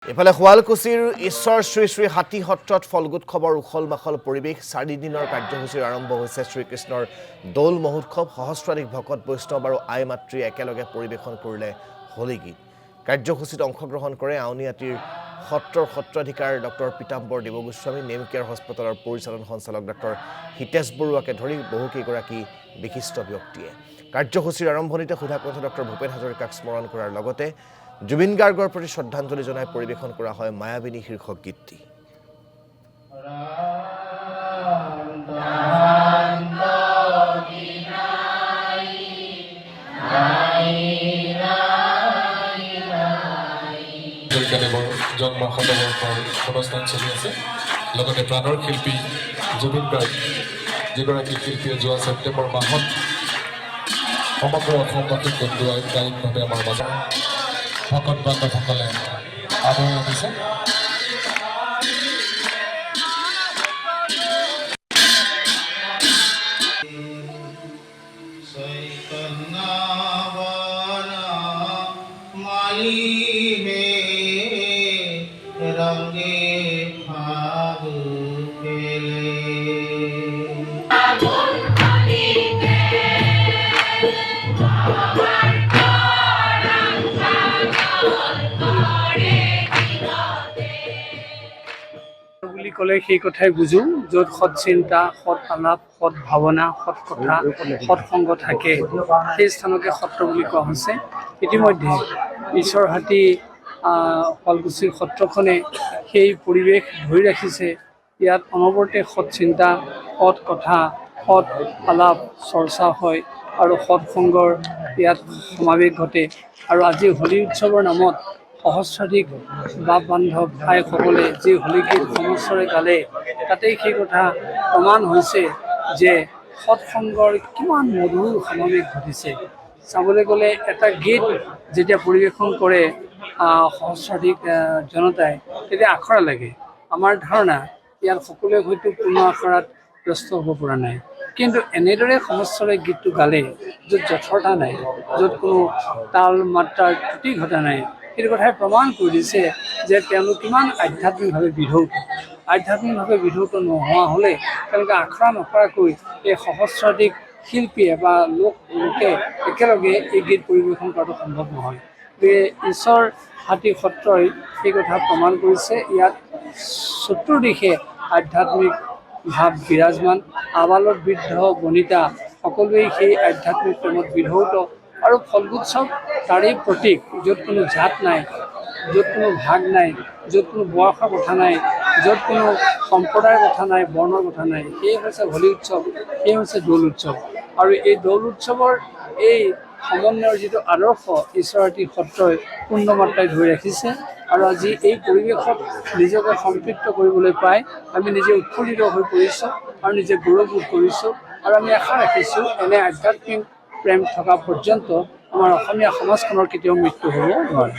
ইফালে শুৱালকুছিৰ ঈশ্বৰ শ্ৰী শ্ৰী হাতী সত্ৰত ফলগোৎসৱৰ উখল মাখল পৰিৱেশ 4 দিনৰ কাৰ্যসূচীৰ আৰম্ভ হৈছে শ্ৰীকৃষ্ণৰ দৌল মহোৎসৱ সহস্ৰাধিক ভকত বৈষ্ণৱ আৰু আই মাতৃ একেলগে পৰিৱেশন কৰিলে হোলী গীত কাৰ্যসূচীত অংশগ্ৰহণ কৰে আউনিয়াটিৰ সত্ৰৰ সত্ৰাধিকাৰ ডক্টৰ পিতাম্বৰ দেৱগোস্বামী নেমকেয়াৰ হস্পিটেলৰ পৰিচালন সঞ্চালক ডক্টৰ হিতেশ বৰুৱাকে ধৰি বহুকেইগৰাকী বিশিষ্ট ব্যক্তিয়ে কাৰ্যসূচীৰ আৰম্ভণিতে সুধাকণ্ঠ ডক্টৰ ভূপেন হাজৰিকাক স্মৰণ কৰাৰ লগতে জুবিন গাৰ্গৰ প্ৰতি শ্ৰদ্ধাঞ্জলি জনাই পৰিৱেশন কৰা হয় মায়াবিনী শীৰ্ষক গীতটি জন্ম শতবৰ্ষৰ অনুষ্ঠান চলি আছে লগতে প্ৰাণৰ শিল্পী জুবিন গাৰ্গ যিগৰাকী শিল্পীয়ে যোৱা ছেপ্টেম্বৰ মাহত সমগ্ৰ অসমবাসীক কন্দুৱাই গায়কভাৱে আমাৰ মাজত ভকত বান্ধৱসকলে আদৰি আনিছে रंगे फाग खेले বুলি ক'লে সেই কথাই বুজো য'ত সৎ চিন্তা সৎ আলাপ সৎ ভাৱনা সৎ কথা সৎ সংগ থাকে সেই স্থানকে সত্ৰ বুলি কোৱা হৈছে ইতিমধ্যে ঈশ্বৰ হাতী শুৱালকুছিৰ সত্ৰখনে সেই পৰিৱেশ ধৰি ৰাখিছে ইয়াত অনবৰতে সৎ চিন্তা সৎ কথা সৎ আলাপ চৰ্চা হয় আৰু সৎ সংগৰ ইয়াত সমাৱেশ ঘটে আৰু আজি হোলী উৎসৱৰ নামত সহস্ৰাধিক বাপ বান্ধৱ ভাইসকলে যি হোলী গীত সমস্বৰে গালে তাতেই সেই কথা প্ৰমাণ হৈছে যে সৎসংগৰ কিমান মধুৰ সমাৱেশ ঘটিছে চাবলৈ গ'লে এটা গীত যেতিয়া পৰিৱেশন কৰে সহস্ৰাধিক জনতাই তেতিয়া আখৰা লাগে আমাৰ ধাৰণা ইয়াত সকলোৱে হয়তো পূৰ্ণ আখৰাত ব্যস্ত হ'ব পৰা নাই কিন্তু এনেদৰে সমস্বৰে গীতটো গালে য'ত যথৰতা নাই য'ত কোনো তাল মাত্ৰাৰ ত্ৰুটি ঘটা নাই সেইটো কথাই প্ৰমাণ কৰি দিছে যে তেওঁলোক কিমান আধ্যাত্মিকভাৱে বিধৌত নোহোৱা হ'লে তেওঁলোকে আখৰা নকৰাকৈ এই সহস্ৰাধিক শিল্পীয়ে বা লোকে একেলগে এই গীত পৰিৱেশন কৰাটো সম্ভৱ নহয় ঈশ্বৰ হাতী সত্ৰই এই কথা প্ৰমাণ কৰিছে ইয়াত চতুৰ্দিশে আধ্যাত্মিক ভাৱ বিৰাজমান আবালত বৃদ্ধ বনিতা সকলোৱেই সেই আধ্যাত্মিক প্ৰেমত বিধৌত আৰু ফলগোৎসৱ তাৰেই প্ৰতীক য'ত কোনো জাত নাই য'ত কোনো ভাগ নাই য'ত কোনো বয়সৰ কথা নাই য'ত কোনো সম্প্ৰদায়ৰ কথা নাই বৰ্ণৰ কথা নাই সেয়ে হৈছে হোলী উৎসৱ সেয়ে হৈছে দৌল উৎসৱ আৰু এই দৌল উৎসৱৰ এই সমন্বয়ৰ যিটো আদৰ্শ ঈশ্বৰ হাতী সত্ৰই পূৰ্ণ মাত্ৰাই ধৰি ৰাখিছে আৰু আজি এই পৰিৱেশত নিজকে সম্পৃক্ত কৰিবলৈ পাই আমি নিজে উৎফুল্লিত হৈ পৰিছোঁ আৰু নিজে গৌৰৱবোধ কৰিছোঁ আৰু আমি আশা ৰাখিছোঁ এনে আধ্যাত্মিক প্ৰেম থকা পৰ্যন্ত আমাৰ অসমীয়া সমাজখনৰ কেতিয়াও মৃত্যু হ'ব নোৱাৰে